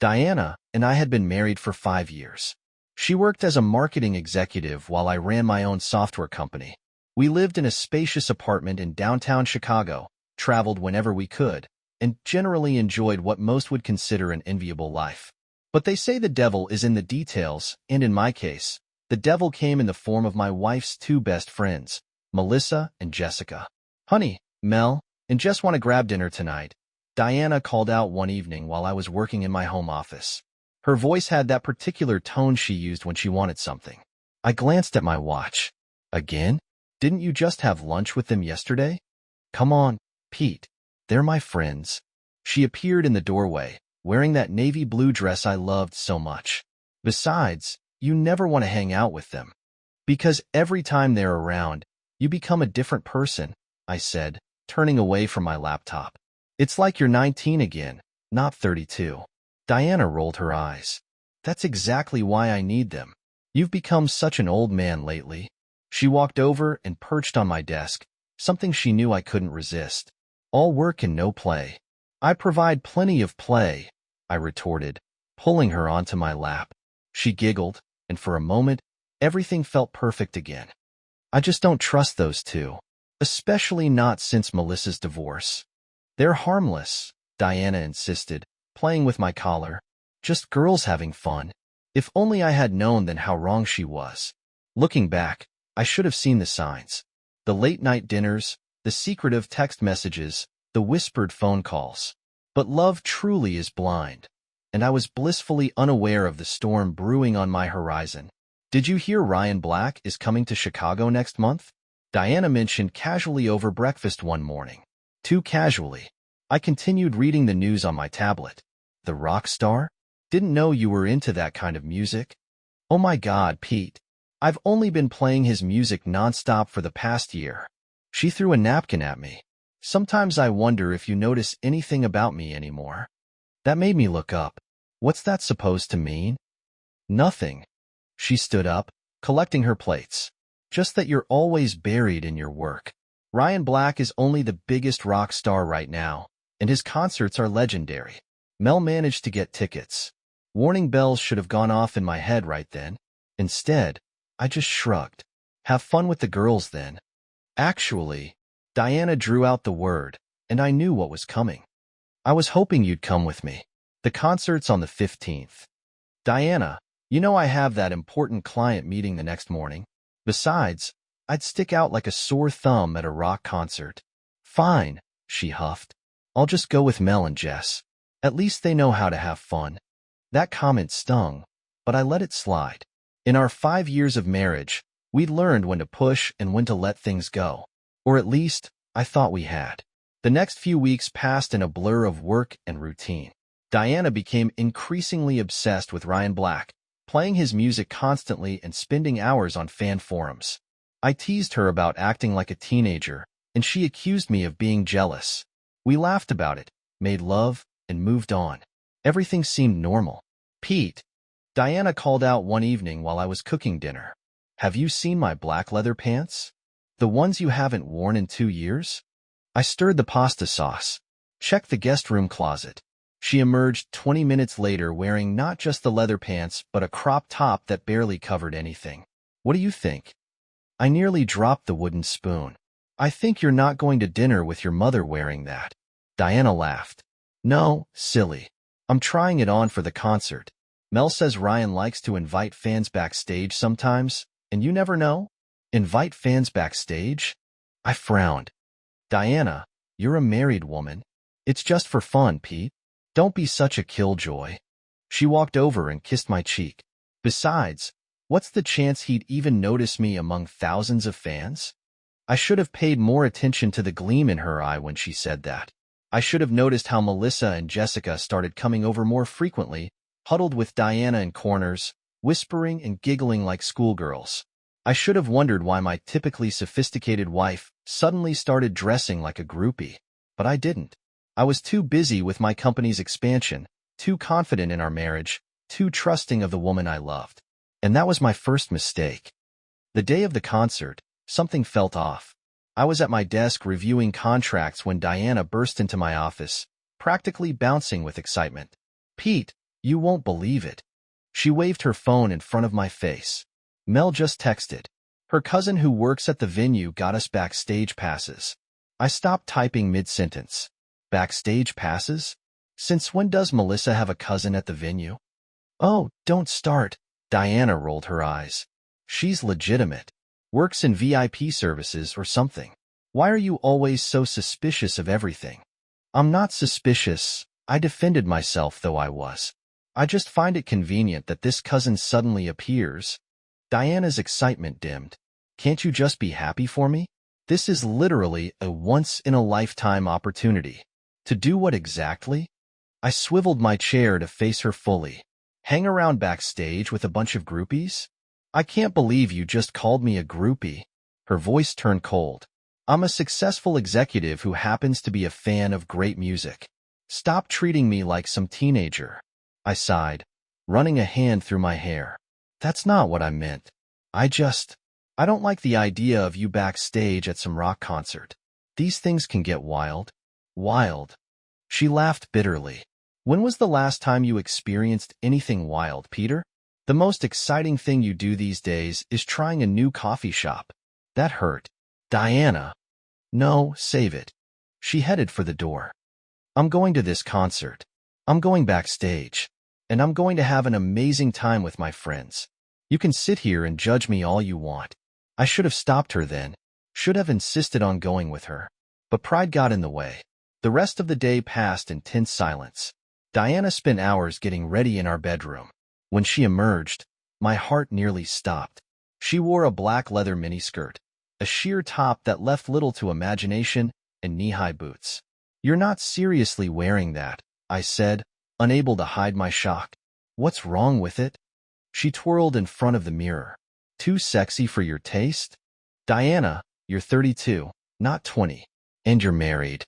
Diana and I had been married for 5 years. She worked as a marketing executive while I ran my own software company. We lived in a spacious apartment in downtown Chicago, traveled whenever we could, and generally enjoyed what most would consider an enviable life. But they say the devil is in the details, and in my case, the devil came in the form of my wife's two best friends, Melissa and Jessica. "Honey, Mel, and Jess want to grab dinner tonight," Diana called out one evening while I was working in my home office. Her voice had that particular tone she used when she wanted something. I glanced at my watch. "Again? Didn't you just have lunch with them yesterday?" "Come on, Pete. They're my friends." She appeared in the doorway, wearing that navy blue dress I loved so much. "Besides, you never want to hang out with them. Because every time they're around, you become a different person," I said, turning away from my laptop. "It's like you're 19 again, not 32. Diana rolled her eyes. "That's exactly why I need them. You've become such an old man lately." She walked over and perched on my desk, something she knew I couldn't resist. "All work and no play." "I provide plenty of play," I retorted, pulling her onto my lap. She giggled, and for a moment, everything felt perfect again. "I just don't trust those two, especially not since Melissa's divorce." "They're harmless," Diana insisted, playing with my collar. "Just girls having fun." If only I had known then how wrong she was. Looking back, I should have seen the signs. The late-night dinners, the secretive text messages, the whispered phone calls. But love truly is blind, and I was blissfully unaware of the storm brewing on my horizon. "Did you hear Ryan Black is coming to Chicago next month?" Diana mentioned casually over breakfast one morning. Too casually. I continued reading the news on my tablet. "The rock star? Didn't know you were into that kind of music." "Oh my God, Pete. I've only been playing his music nonstop for the past year." She threw a napkin at me. "Sometimes I wonder if you notice anything about me anymore." That made me look up. "What's that supposed to mean?" "Nothing." She stood up, collecting her plates. "Just that you're always buried in your work. Ryan Black is only the biggest rock star right now, and his concerts are legendary. Mel managed to get tickets." Warning bells should have gone off in my head right then. Instead, I just shrugged. "Have fun with the girls then." Actually, Diana drew out the word, and I knew what was coming. "I was hoping you'd come with me. The concert's on the 15th. Diana, you know I have that important client meeting the next morning. Besides, I'd stick out like a sore thumb at a rock concert." "Fine," she huffed. "I'll just go with Mel and Jess. At least they know how to have fun." That comment stung, but I let it slide. In our 5 years of marriage, we'd learned when to push and when to let things go. Or at least, I thought we had. The next few weeks passed in a blur of work and routine. Diana became increasingly obsessed with Ryan Black, playing his music constantly and spending hours on fan forums. I teased her about acting like a teenager, and she accused me of being jealous. We laughed about it, made love, and moved on. Everything seemed normal. "Pete," Diana called out one evening while I was cooking dinner. "Have you seen my black leather pants? The ones you haven't worn in 2 years?" I stirred the pasta sauce. "Check the guest room closet." She emerged 20 minutes later wearing not just the leather pants but a crop top that barely covered anything. "What do you think?" I nearly dropped the wooden spoon. "I think you're not going to dinner with your mother wearing that." Diana laughed. "No, silly. I'm trying it on for the concert. Mel says Ryan likes to invite fans backstage sometimes, and you never know." "Invite fans backstage?" I frowned. "Diana, you're a married woman. It's just for fun, Pete. Don't be such a killjoy." She walked over and kissed my cheek. "Besides, what's the chance he'd even notice me among thousands of fans?" I should have paid more attention to the gleam in her eye when she said that. I should have noticed how Melissa and Jessica started coming over more frequently, huddled with Diana in corners, whispering and giggling like schoolgirls. I should have wondered why my typically sophisticated wife suddenly started dressing like a groupie. But I didn't. I was too busy with my company's expansion, too confident in our marriage, too trusting of the woman I loved. And that was my first mistake. The day of the concert, something felt off. I was at my desk reviewing contracts when Diana burst into my office, practically bouncing with excitement. "Pete, You won't believe it. She waved her phone in front of my face. Mel just texted. Her cousin who works at the venue got us backstage passes. I stopped typing mid-sentence. Backstage passes? Since when does Melissa have a cousin at the venue? Oh, don't start. Diana rolled her eyes. She's legitimate. Works in VIP services or something. Why are you always so suspicious of everything? I'm not suspicious. I defended myself, though I was. I just find it convenient that this cousin suddenly appears. Diana's excitement dimmed. Can't you just be happy for me? This is literally a once-in-a-lifetime opportunity. To do what exactly? I swiveled my chair to face her fully. Hang around backstage with a bunch of groupies? I can't believe you just called me a groupie. Her voice turned cold. I'm a successful executive who happens to be a fan of great music. Stop treating me like some teenager. I sighed, running a hand through my hair. That's not what I meant. I don't like the idea of you backstage at some rock concert. These things can get wild. Wild. She laughed bitterly. When was the last time you experienced anything wild, Peter? The most exciting thing you do these days is trying a new coffee shop. That hurt. Diana. No, save it. She headed for the door. I'm going to this concert. I'm going backstage. And I'm going to have an amazing time with my friends. You can sit here and judge me all you want. I should have stopped her then. Should have insisted on going with her. But pride got in the way. The rest of the day passed in tense silence. Diana spent hours getting ready in our bedroom. When she emerged, my heart nearly stopped. She wore a black leather miniskirt, a sheer top that left little to imagination, and knee-high boots. You're not seriously wearing that, I said, unable to hide my shock. What's wrong with it? She twirled in front of the mirror. Too sexy for your taste? Diana, you're 32, not 20, and you're married.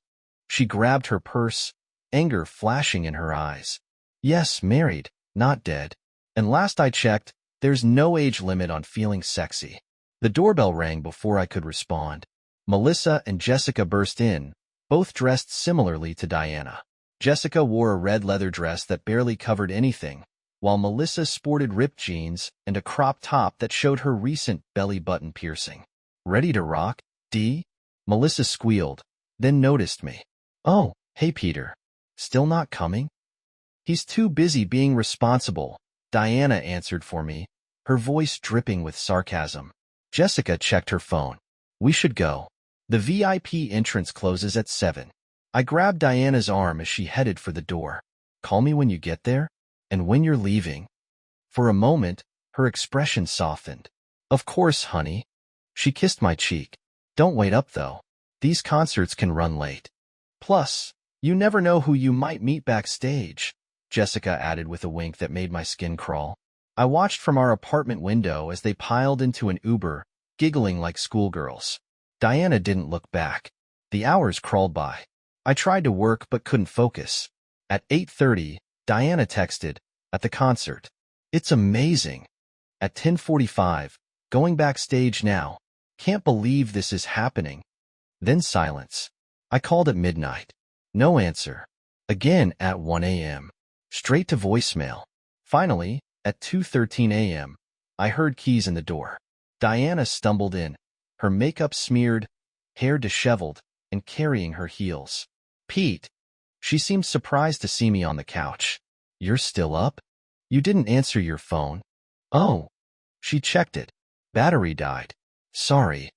She grabbed her purse, anger flashing in her eyes. Yes, married, not dead. And last I checked, there's no age limit on feeling sexy. The doorbell rang before I could respond. Melissa and Jessica burst in, both dressed similarly to Diana. Jessica wore a red leather dress that barely covered anything, while Melissa sported ripped jeans and a crop top that showed her recent belly button piercing. Ready to rock, D? Melissa squealed, then noticed me. Oh, hey Peter. Still not coming? He's too busy being responsible, Diana answered for me, her voice dripping with sarcasm. Jessica checked her phone. We should go. The VIP entrance closes at 7. I grabbed Diana's arm as she headed for the door. Call me when you get there, and when you're leaving. For a moment, her expression softened. Of course, honey. She kissed my cheek. Don't wait up, though. These concerts can run late. Plus, you never know who you might meet backstage, Jessica added with a wink that made my skin crawl. I watched from our apartment window as they piled into an Uber, giggling like schoolgirls. Diana didn't look back. The hours crawled by. I tried to work but couldn't focus. At 8:30, Diana texted, at the concert. It's amazing. At 10:45, going backstage now. Can't believe this is happening. Then silence. I called at midnight. No answer. Again at 1 a.m. Straight to voicemail. Finally, at 2:13 a.m., I heard keys in the door. Diana stumbled in, her makeup smeared, hair disheveled, and carrying her heels. Pete. She seemed surprised to see me on the couch. You're still up? You didn't answer your phone. Oh. She checked it. Battery died. Sorry.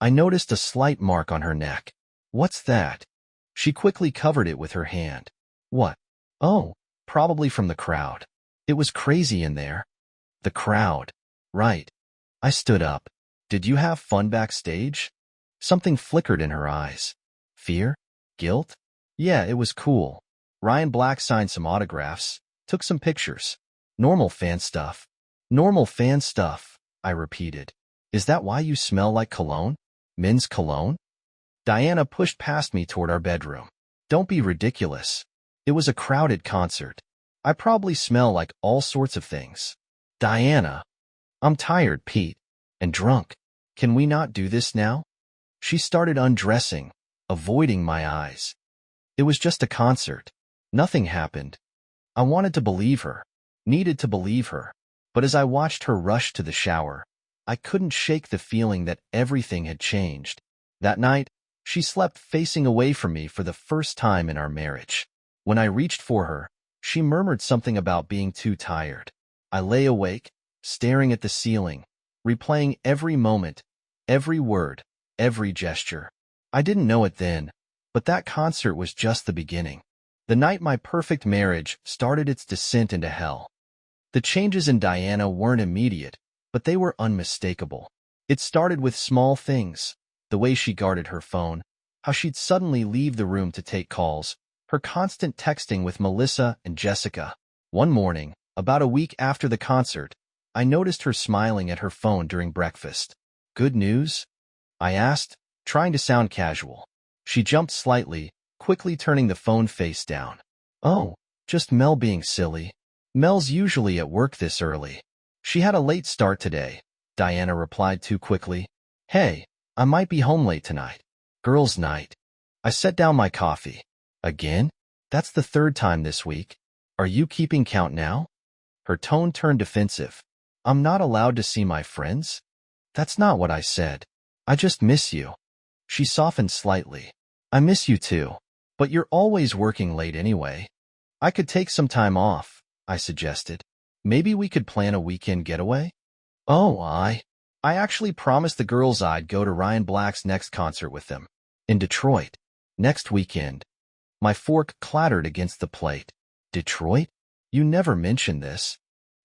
I noticed a slight mark on her neck. What's that? She quickly covered it with her hand. What? Oh, probably from the crowd. It was crazy in there. The crowd. Right. I stood up. Did you have fun backstage? Something flickered in her eyes. Fear? Guilt? Yeah, it was cool. Ryan Black signed some autographs, took some pictures. Normal fan stuff. Normal fan stuff, I repeated. Is that why you smell like cologne? Men's cologne? Diana pushed past me toward our bedroom. Don't be ridiculous. It was a crowded concert. I probably smell like all sorts of things. Diana. I'm tired, Pete. And drunk. Can we not do this now? She started undressing, avoiding my eyes. It was just a concert. Nothing happened. I wanted to believe her, needed to believe her. But as I watched her rush to the shower, I couldn't shake the feeling that everything had changed. That night, she slept facing away from me for the first time in our marriage. When I reached for her, she murmured something about being too tired. I lay awake, staring at the ceiling, replaying every moment, every word, every gesture. I didn't know it then, but that concert was just the beginning. The night my perfect marriage started its descent into hell. The changes in Diana weren't immediate, but they were unmistakable. It started with small things, the way she guarded her phone, how she'd suddenly leave the room to take calls, her constant texting with Melissa and Jessica. One morning, about a week after the concert, I noticed her smiling at her phone during breakfast. "Good news?" I asked, trying to sound casual. She jumped slightly, quickly turning the phone face down. "Oh, just Mel being silly. Mel's usually at work this early. She had a late start today," Diana replied too quickly. "Hey, I might be home late tonight. Girls' night." I set down my coffee. "Again? That's the third time this week. Are you keeping count now?" Her tone turned defensive. "I'm not allowed to see my friends?" "That's not what I said. I just miss you." She softened slightly. "I miss you too. But you're always working late anyway." "I could take some time off," I suggested. "Maybe we could plan a weekend getaway?" "Oh, I actually promised the girls I'd go to Ryan Black's next concert with them. In Detroit. Next weekend." My fork clattered against the plate. "Detroit? You never mentioned this."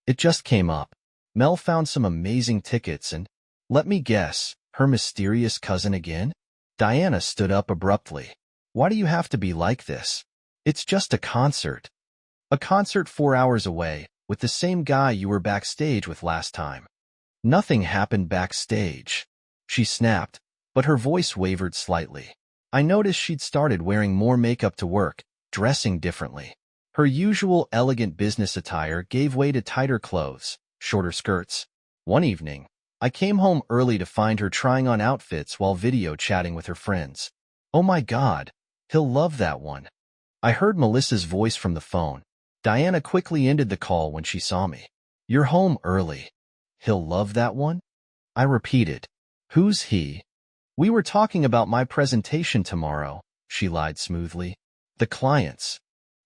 "It just came up. Mel found some amazing tickets and, let me guess, her mysterious cousin again?" Diana stood up abruptly. "Why do you have to be like this? It's just a concert." "A concert 4 hours away, with the same guy you were backstage with last time." "Nothing happened backstage," she snapped, but her voice wavered slightly. I noticed she'd started wearing more makeup to work, dressing differently. Her usual elegant business attire gave way to tighter clothes, shorter skirts. One evening, I came home early to find her trying on outfits while video chatting with her friends. "Oh my God, he'll love that one." I heard Melissa's voice from the phone. Diana quickly ended the call when she saw me. "You're home early. He'll love that one?" I repeated. "Who's he?" "We were talking about my presentation tomorrow," she lied smoothly. "The clients."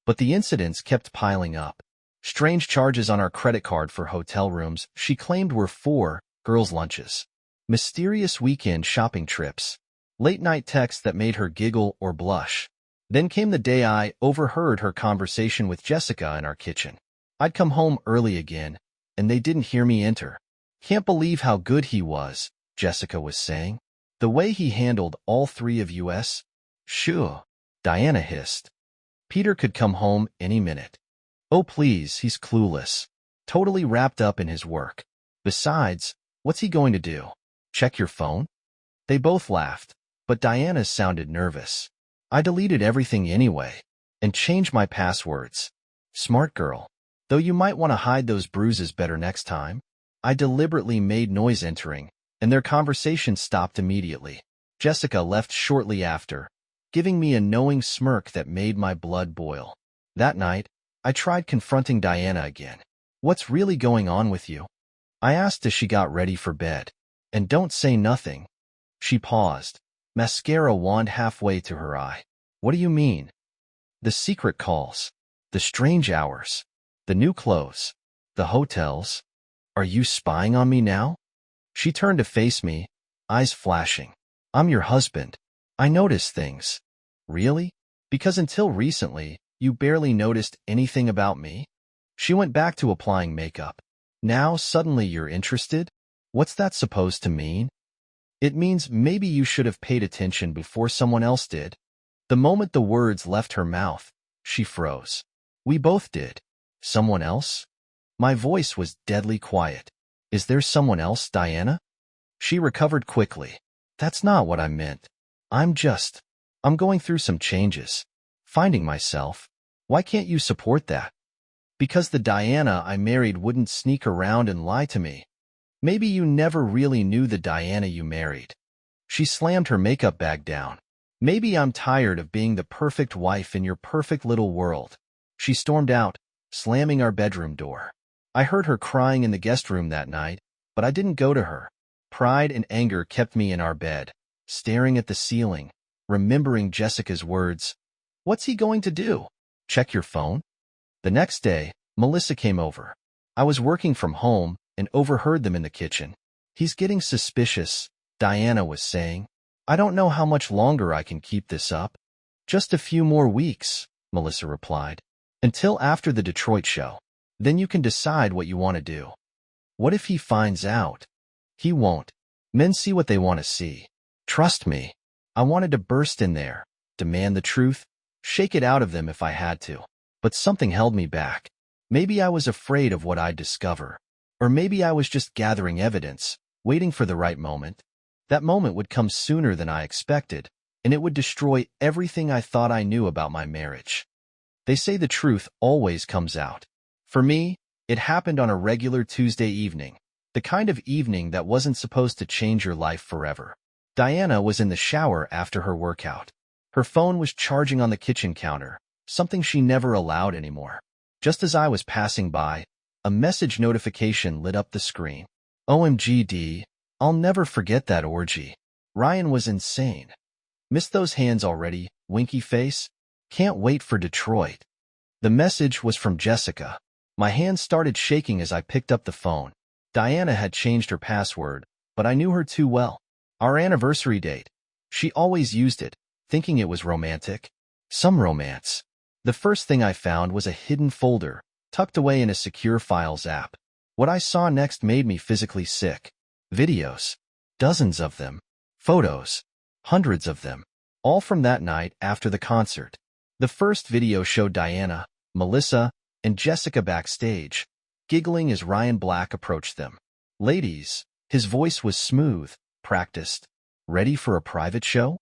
But the incidents kept piling up. Strange charges on our credit card for hotel rooms she claimed were for girls' lunches. Mysterious weekend shopping trips. Late-night texts that made her giggle or blush. Then came the day I overheard her conversation with Jessica in our kitchen. I'd come home early again, and they didn't hear me enter. "Can't believe how good he was," Jessica was saying. "The way he handled all three of us." "Sure," Diana hissed. "Peter could come home any minute." "Oh please, he's clueless. Totally wrapped up in his work. Besides, what's he going to do? Check your phone?" They both laughed, but Diana sounded nervous. "I deleted everything anyway, and changed my passwords." "Smart girl. Though you might want to hide those bruises better next time." I deliberately made noise entering, and their conversation stopped immediately. Jessica left shortly after, giving me a knowing smirk that made my blood boil. That night, I tried confronting Diana again. "What's really going on with you?" I asked as she got ready for bed. "And don't say nothing." She paused, mascara wand halfway to her eye. "What do you mean?" "The secret calls, the strange hours, the new clothes, the hotels. Are you spying on me now?" She turned to face me, eyes flashing. "I'm your husband. I notice things." "Really? Because until recently, you barely noticed anything about me?" She went back to applying makeup. "Now suddenly you're interested? What's that supposed to mean?" "It means maybe you should have paid attention before someone else did." The moment the words left her mouth, she froze. "We both did." "Someone else?" My voice was deadly quiet. "Is there someone else, Diana?" She recovered quickly. "That's not what I meant. I'm going through some changes. Finding myself. Why can't you support that?" "Because the Diana I married wouldn't sneak around and lie to me." "Maybe you never really knew the Diana you married." She slammed her makeup bag down. "Maybe I'm tired of being the perfect wife in your perfect little world." She stormed out, slamming our bedroom door. I heard her crying in the guest room that night, but I didn't go to her. Pride and anger kept me in our bed, staring at the ceiling, remembering Jessica's words. "What's he going to do? Check your phone?" The next day, Melissa came over. I was working from home and overheard them in the kitchen. "He's getting suspicious," Diana was saying. "I don't know how much longer I can keep this up." "Just a few more weeks," Melissa replied. "Until after the Detroit show. Then you can decide what you want to do." "What if he finds out?" "He won't. Men see what they want to see. Trust me." I wanted to burst in there, demand the truth, shake it out of them if I had to. But something held me back. Maybe I was afraid of what I'd discover. Or maybe I was just gathering evidence, waiting for the right moment. That moment would come sooner than I expected, and it would destroy everything I thought I knew about my marriage. They say the truth always comes out. For me, it happened on a regular Tuesday evening, the kind of evening that wasn't supposed to change your life forever. Diana was in the shower after her workout. Her phone was charging on the kitchen counter, something she never allowed anymore. Just as I was passing by, a message notification lit up the screen. "OMGD, I'll never forget that orgy. Ryan was insane. Missed those hands already, winky face. Can't wait for Detroit." The message was from Jessica. My hands started shaking as I picked up the phone. Diana had changed her password, but I knew her too well. Our anniversary date. She always used it, thinking it was romantic. Some romance. The first thing I found was a hidden folder, tucked away in a secure files app. What I saw next made me physically sick. Videos. Dozens of them. Photos. Hundreds of them. All from that night after the concert. The first video showed Diana, Melissa, and Jessica backstage, giggling as Ryan Black approached them. "Ladies," his voice was smooth, practiced. "Ready for a private show?"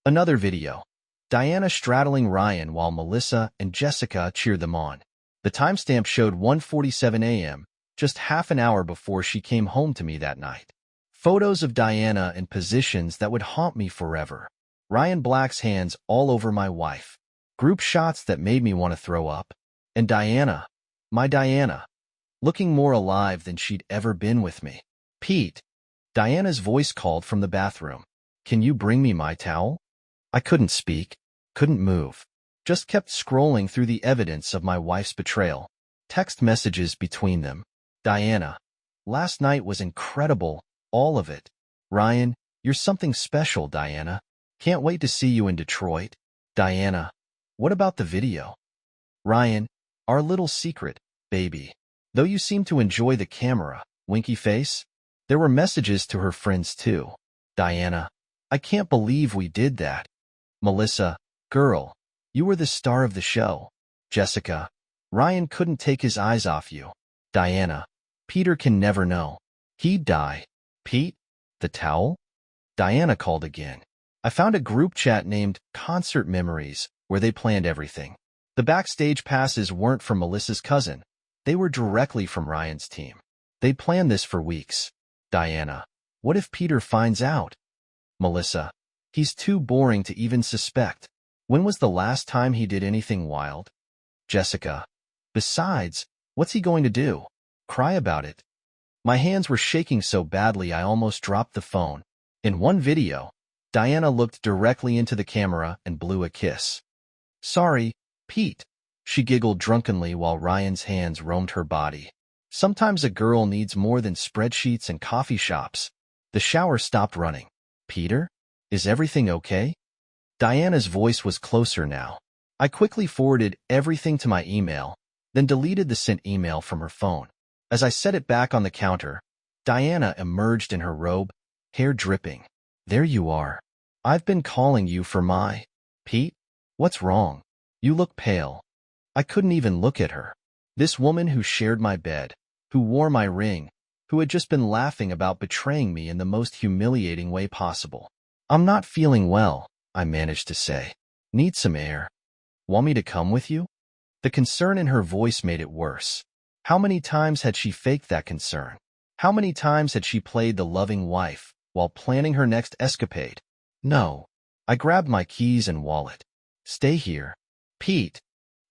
Another video. Diana straddling Ryan while Melissa and Jessica cheered them on. The timestamp showed 1:47 a.m., just half an hour before she came home to me that night. Photos of Diana in positions that would haunt me forever. Ryan Black's hands all over my wife. Group shots that made me want to throw up. And Diana, my Diana, looking more alive than she'd ever been with me. "Pete," Diana's voice called from the bathroom. "Can you bring me my towel?" I couldn't speak, couldn't move. Just kept scrolling through the evidence of my wife's betrayal. Text messages between them. "Diana, last night was incredible, all of it." "Ryan, you're something special, Diana. Can't wait to see you in Detroit." "Diana, what about the video?" "Ryan, our little secret, baby. Though you seem to enjoy the camera, winky face." There were messages to her friends too. "Diana, I can't believe we did that." Melissa, "Girl, you were the star of the show." Jessica, "Ryan couldn't take his eyes off you." Diana, "Peter can never know. He'd die." "Pete, the towel?" Diana called again. I found a group chat named Concert Memories where they planned everything. The backstage passes weren't from Melissa's cousin. They were directly from Ryan's team. They planned this for weeks. Diana, "What if Peter finds out?" Melissa, "He's too boring to even suspect. When was the last time he did anything wild?" Jessica, "Besides, what's he going to do? Cry about it?" My hands were shaking so badly I almost dropped the phone. In one video, Diana looked directly into the camera and blew a kiss. "Sorry, Pete," she giggled drunkenly while Ryan's hands roamed her body. Sometimes a girl needs more than spreadsheets and coffee shops. The shower stopped running. "Peter, is everything okay?" Diana's voice was closer now. I quickly forwarded everything to my email, then deleted the sent email from her phone. As I set it back on the counter, Diana emerged in her robe, hair dripping. "There you are. I've been calling you for my..." "Pete, what's wrong? You look pale." I couldn't even look at her. This woman who shared my bed, who wore my ring, who had just been laughing about betraying me in the most humiliating way possible. "I'm not feeling well," I managed to say. "Need some air. Want me to come with you?" The concern in her voice made it worse. How many times had she faked that concern? How many times had she played the loving wife while planning her next escapade? "No." I grabbed my keys and wallet. "Stay here." "Pete."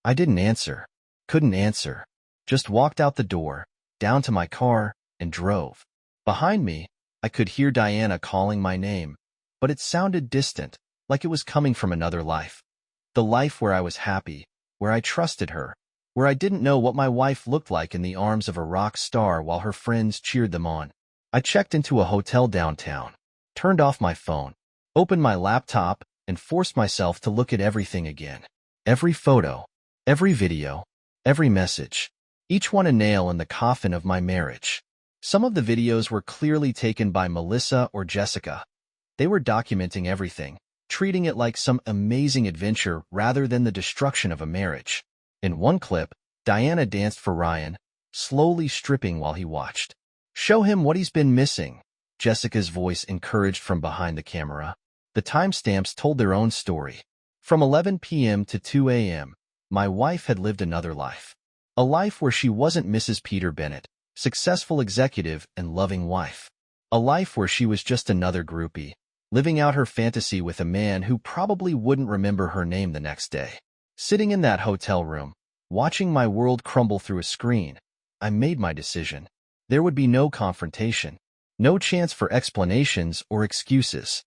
I didn't answer. Couldn't answer. Just walked out the door, down to my car, and drove. Behind me, I could hear Diana calling my name, but it sounded distant, like it was coming from another life. The life where I was happy, where I trusted her, where I didn't know what my wife looked like in the arms of a rock star while her friends cheered them on. I checked into a hotel downtown, turned off my phone, opened my laptop, and forced myself to look at everything again. Every photo, every video, every message, each one a nail in the coffin of my marriage. Some of the videos were clearly taken by Melissa or Jessica. They were documenting everything, treating it like some amazing adventure rather than the destruction of a marriage. In one clip, Diana danced for Ryan, slowly stripping while he watched. "Show him what he's been missing," Jessica's voice encouraged from behind the camera. The timestamps told their own story. From 11 p.m. to 2 a.m., my wife had lived another life. A life where she wasn't Mrs. Peter Bennett, successful executive and loving wife. A life where she was just another groupie, living out her fantasy with a man who probably wouldn't remember her name the next day. Sitting in that hotel room, watching my world crumble through a screen, I made my decision. There would be no confrontation, no chance for explanations or excuses,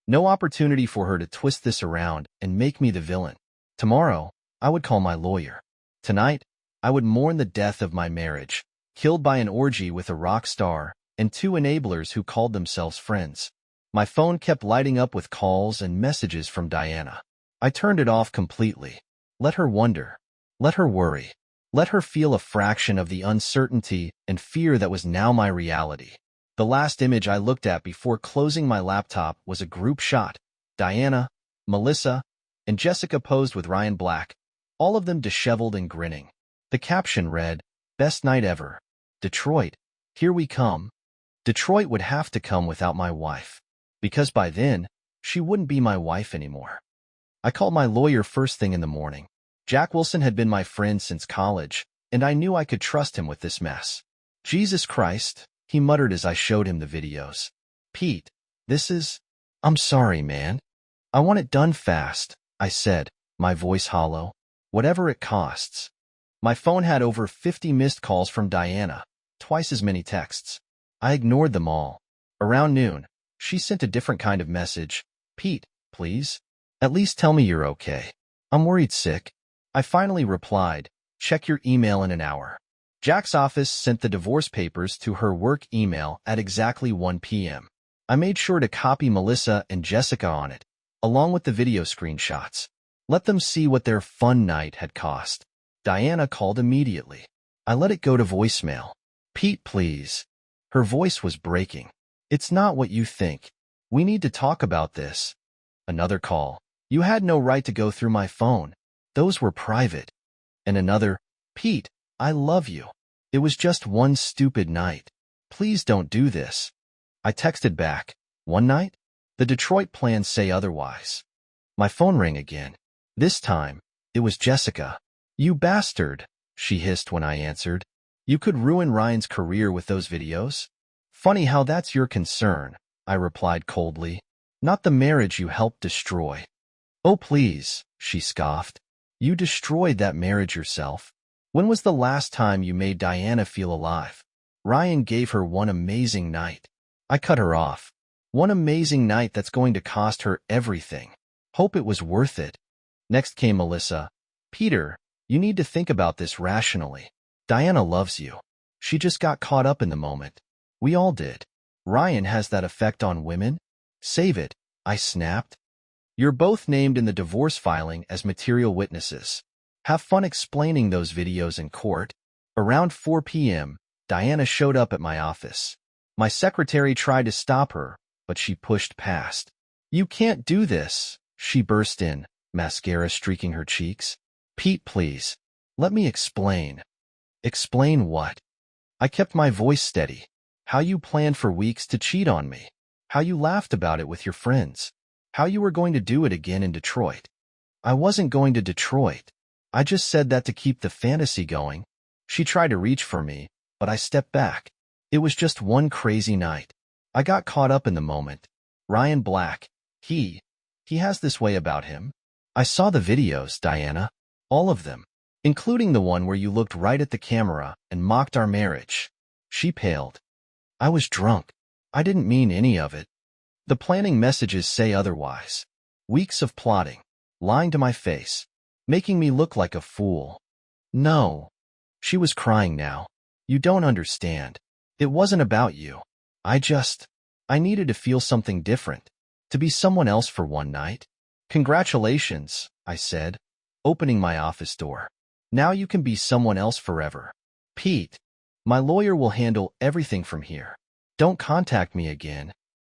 no opportunity for her to twist this around and make me the villain. Tomorrow, I would call my lawyer. Tonight, I would mourn the death of my marriage, killed by an orgy with a rock star and two enablers who called themselves friends. My phone kept lighting up with calls and messages from Diana. I turned it off completely. Let her wonder. Let her worry. Let her feel a fraction of the uncertainty and fear that was now my reality. The last image I looked at before closing my laptop was a group shot. Diana, Melissa, and Jessica posed with Ryan Black, all of them disheveled and grinning. The caption read, "Best night ever. Detroit, here we come." Detroit would have to come without my wife, because by then, she wouldn't be my wife anymore. I called my lawyer first thing in the morning. Jack Wilson had been my friend since college, and I knew I could trust him with this mess. "Jesus Christ," he muttered as I showed him the videos. "Pete, I'm sorry, man. I want it done fast," I said, my voice hollow. "Whatever it costs." My phone had over 50 missed calls from Diana, twice as many texts. I ignored them all. Around noon, she sent a different kind of message. "Pete, please. At least tell me you're okay. I'm worried sick." I finally replied, "Check your email in an hour." Jack's office sent the divorce papers to her work email at exactly 1 p.m. I made sure to copy Melissa and Jessica on it, along with the video screenshots. Let them see what their fun night had cost. Diana called immediately. I let it go to voicemail. "Pete, please." Her voice was breaking. "It's not what you think. We need to talk about this." Another call. "You had no right to go through my phone. Those were private." And another, "Pete, I love you. It was just one stupid night. Please don't do this." I texted back, "One night? The Detroit plans say otherwise." My phone rang again. This time, it was Jessica. "You bastard," she hissed when I answered. "You could ruin Ryan's career with those videos?" "Funny how that's your concern," I replied coldly. "Not the marriage you helped destroy." "Oh, please," she scoffed. "You destroyed that marriage yourself. When was the last time you made Diana feel alive? Ryan gave her one amazing night." I cut her off. "One amazing night that's going to cost her everything. Hope it was worth it." Next came Melissa. "Peter, you need to think about this rationally. Diana loves you. She just got caught up in the moment. We all did. Ryan has that effect on women. Save it," I snapped. "You're both named in the divorce filing as material witnesses. Have fun explaining those videos in court." Around 4 p.m., Diana showed up at my office. My secretary tried to stop her, but she pushed past. "You can't do this," she burst in, mascara streaking her cheeks. "Pete, please. Let me explain." "Explain what?" I kept my voice steady. "How you planned for weeks to cheat on me. How you laughed about it with your friends. How you were going to do it again in Detroit." "I wasn't going to Detroit. I just said that to keep the fantasy going." She tried to reach for me, but I stepped back. "It was just one crazy night. I got caught up in the moment. Ryan Black, he has this way about him." "I saw the videos, Diana. All of them. including the one where you looked right at the camera and mocked our marriage. She paled. I was drunk. I didn't mean any of it. The planning messages say otherwise. Weeks of plotting, lying to my face, making me look like a fool. No. She was crying now. You don't understand. It wasn't about you. I needed to feel something different, to be someone else for one night. Congratulations, I said, opening my office door. Now you can be someone else forever. Pete, my lawyer will handle everything from here. Don't contact me again.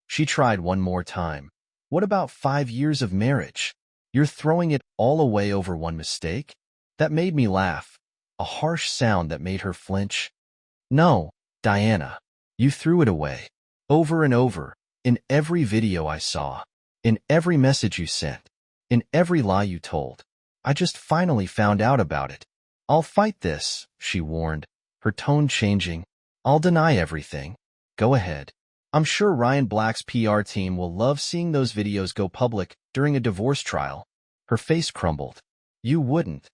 She tried one more time. What about 5 years of marriage? You're throwing it all away over one mistake? That made me laugh, a harsh sound that made her flinch. No, Diana, you threw it away. Over and over, in every video I saw, in every message you sent, in every lie you told. I just finally found out about it. I'll fight this, she warned, her tone changing. I'll deny everything. Go ahead. I'm sure Ryan Black's PR team will love seeing those videos go public during a divorce trial. Her face crumbled. You wouldn't.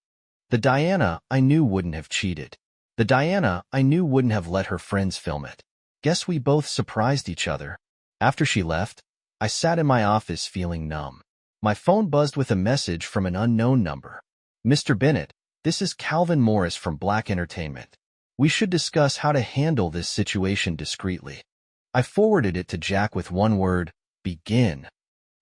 The Diana I knew wouldn't have cheated. The Diana I knew wouldn't have let her friends film it. Guess we both surprised each other. After she left, I sat in my office feeling numb. My phone buzzed with a message from an unknown number. Mr. Bennett, this is Calvin Morris from Black Entertainment. We should discuss how to handle this situation discreetly. I forwarded it to Jack with one word, begin.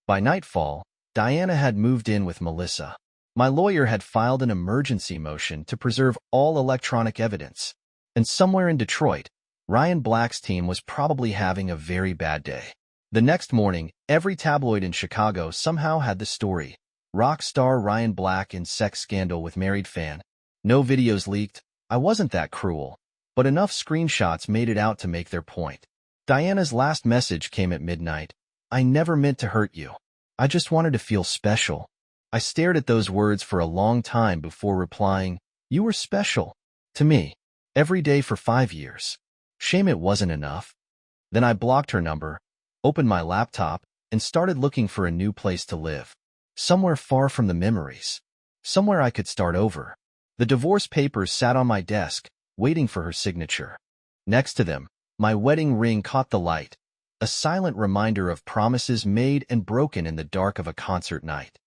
By nightfall, Diana had moved in with Melissa. My lawyer had filed an emergency motion to preserve all electronic evidence. And somewhere in Detroit, Ryan Black's team was probably having a very bad day. The next morning, every tabloid in Chicago somehow had the story. Rock star Ryan Black in sex scandal with married fan. No videos leaked. I wasn't that cruel. But enough screenshots made it out to make their point. Diana's last message came at midnight. I never meant to hurt you. I just wanted to feel special. I stared at those words for a long time before replying, you were special. To me. Every day for 5 years. Shame it wasn't enough. Then I blocked her number, opened my laptop, and started looking for a new place to live. Somewhere far from the memories. Somewhere I could start over. The divorce papers sat on my desk, waiting for her signature. Next to them, my wedding ring caught the light, a silent reminder of promises made and broken in the dark of a concert night.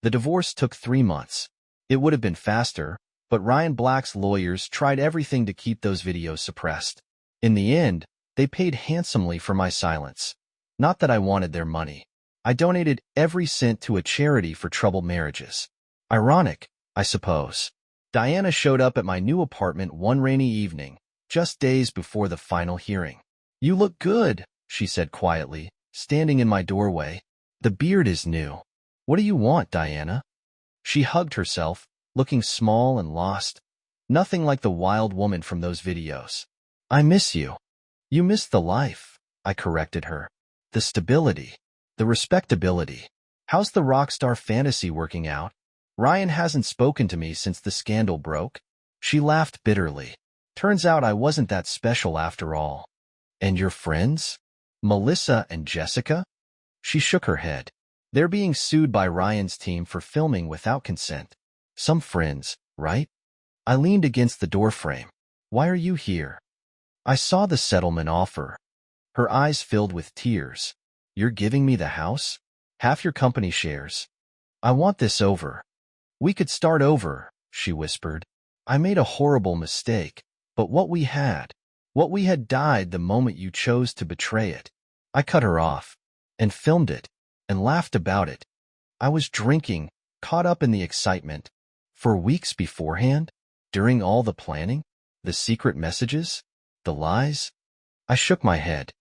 The divorce took 3 months. It would have been faster, but Ryan Black's lawyers tried everything to keep those videos suppressed. In the end, they paid handsomely for my silence. Not that I wanted their money. I donated every cent to a charity for troubled marriages. Ironic, I suppose. Diana showed up at my new apartment one rainy evening, just days before the final hearing. You look good, she said quietly, standing in my doorway. The beard is new. What do you want, Diana? She hugged herself, looking small and lost. Nothing like the wild woman from those videos. I miss you. You miss the life, I corrected her. The stability. The respectability. How's the rock star fantasy working out? Ryan hasn't spoken to me since the scandal broke. She laughed bitterly. Turns out I wasn't that special after all. And your friends? Melissa and Jessica? She shook her head. They're being sued by Ryan's team for filming without consent. Some friends, right? I leaned against the doorframe. Why are you here? I saw the settlement offer. Her eyes filled with tears. You're giving me the house? Half your company shares. I want this over. We could start over, she whispered. I made a horrible mistake, but what we had died the moment you chose to betray it. I cut her off, and filmed it, and laughed about it. I was drinking, caught up in the excitement. For weeks beforehand, during all the planning, the secret messages, the lies. I shook my head.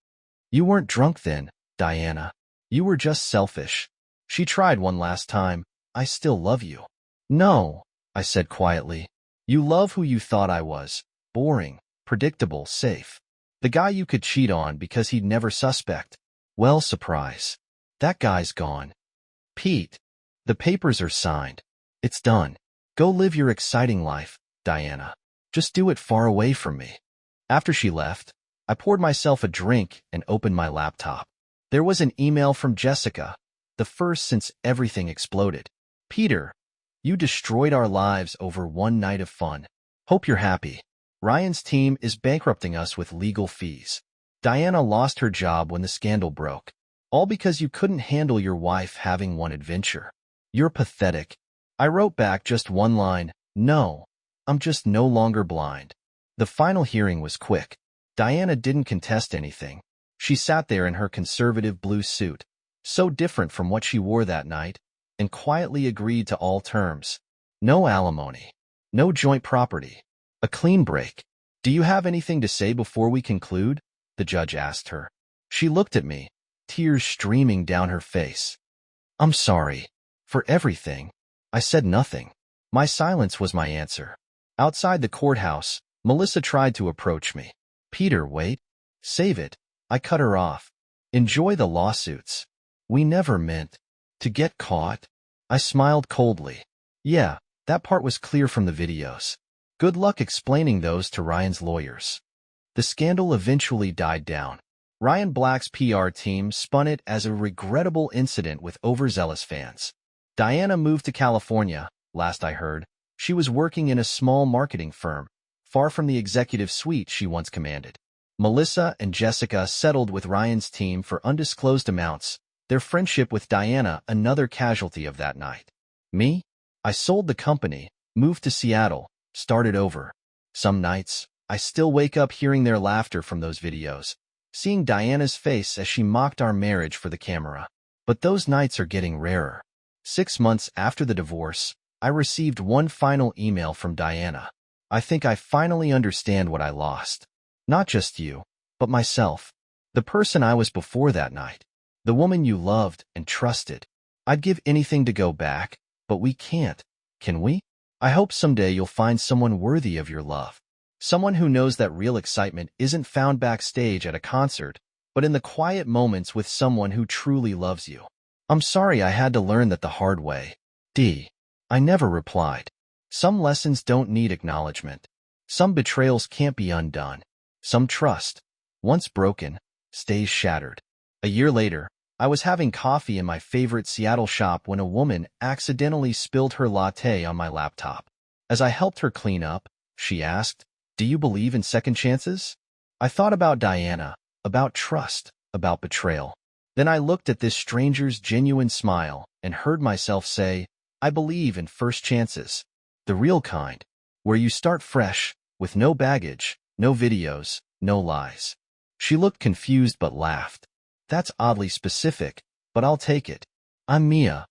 You weren't drunk then, Diana. You were just selfish. She tried one last time. I still love you. No, I said quietly. You love who you thought I was. Boring, predictable, safe. The guy you could cheat on because he'd never suspect. Well, surprise. That guy's gone. Pete, the papers are signed. It's done. Go live your exciting life, Diana. Just do it far away from me. After she left, I poured myself a drink and opened my laptop. There was an email from Jessica, the first since everything exploded. Peter, You destroyed our lives over one night of fun. Hope you're happy. Ryan's team is bankrupting us with legal fees. Diana lost her job when the scandal broke. All because you couldn't handle your wife having one adventure. You're pathetic. I wrote back just one line, no, I'm just no longer blind. The final hearing was quick. Diana didn't contest anything. She sat there in her conservative blue suit, so different from what she wore that night, and quietly agreed to all terms. No alimony. No joint property. A clean break. Do you have anything to say before we conclude? The judge asked her. She looked at me, tears streaming down her face. I'm sorry. For everything. I said nothing. My silence was my answer. Outside the courthouse, Melissa tried to approach me. Peter, wait. Save it. I cut her off. Enjoy the lawsuits. We never meant to get caught. I smiled coldly. Yeah, that part was clear from the videos. Good luck explaining those to Ryan's lawyers. The scandal eventually died down. Ryan Black's PR team spun it as a regrettable incident with overzealous fans. Diana moved to California, last I heard. She was working in a small marketing firm, far from the executive suite she once commanded. Melissa and Jessica settled with Ryan's team for undisclosed amounts, their friendship with Diana another casualty of that night. Me? I sold the company, moved to Seattle, started over. Some nights, I still wake up hearing their laughter from those videos, seeing Diana's face as she mocked our marriage for the camera. But those nights are getting rarer. 6 months after the divorce, I received one final email from Diana. I think I finally understand what I lost. Not just you, but myself. The person I was before that night. The woman you loved and trusted. I'd give anything to go back, but we can't. Can we? I hope someday you'll find someone worthy of your love. Someone who knows that real excitement isn't found backstage at a concert, but in the quiet moments with someone who truly loves you. I'm sorry I had to learn that the hard way. D. I never replied. Some lessons don't need acknowledgement. Some betrayals can't be undone. Some trust, once broken, stays shattered. A year later, I was having coffee in my favorite Seattle shop when a woman accidentally spilled her latte on my laptop. As I helped her clean up, she asked, "Do you believe in second chances?" I thought about Diana, about trust, about betrayal. Then I looked at this stranger's genuine smile and heard myself say, I believe in first chances. The real kind, where you start fresh, with no baggage, no videos, no lies. She looked confused but laughed. That's oddly specific, but I'll take it. I'm Mia.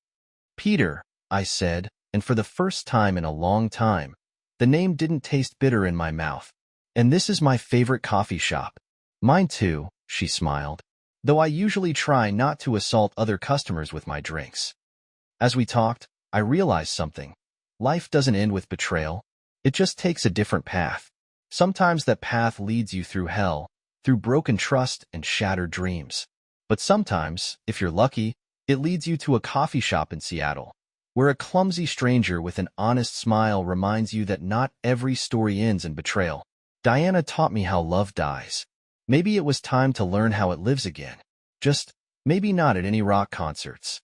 Peter, I said, and for the first time in a long time, the name didn't taste bitter in my mouth. And this is my favorite coffee shop. Mine too, she smiled. Though I usually try not to assault other customers with my drinks. As we talked, I realized something. Life doesn't end with betrayal. It just takes a different path. Sometimes that path leads you through hell, through broken trust and shattered dreams. But sometimes, if you're lucky, it leads you to a coffee shop in Seattle, where a clumsy stranger with an honest smile reminds you that not every story ends in betrayal. Diana taught me how love dies. Maybe it was time to learn how it lives again. Just, maybe not at any rock concerts.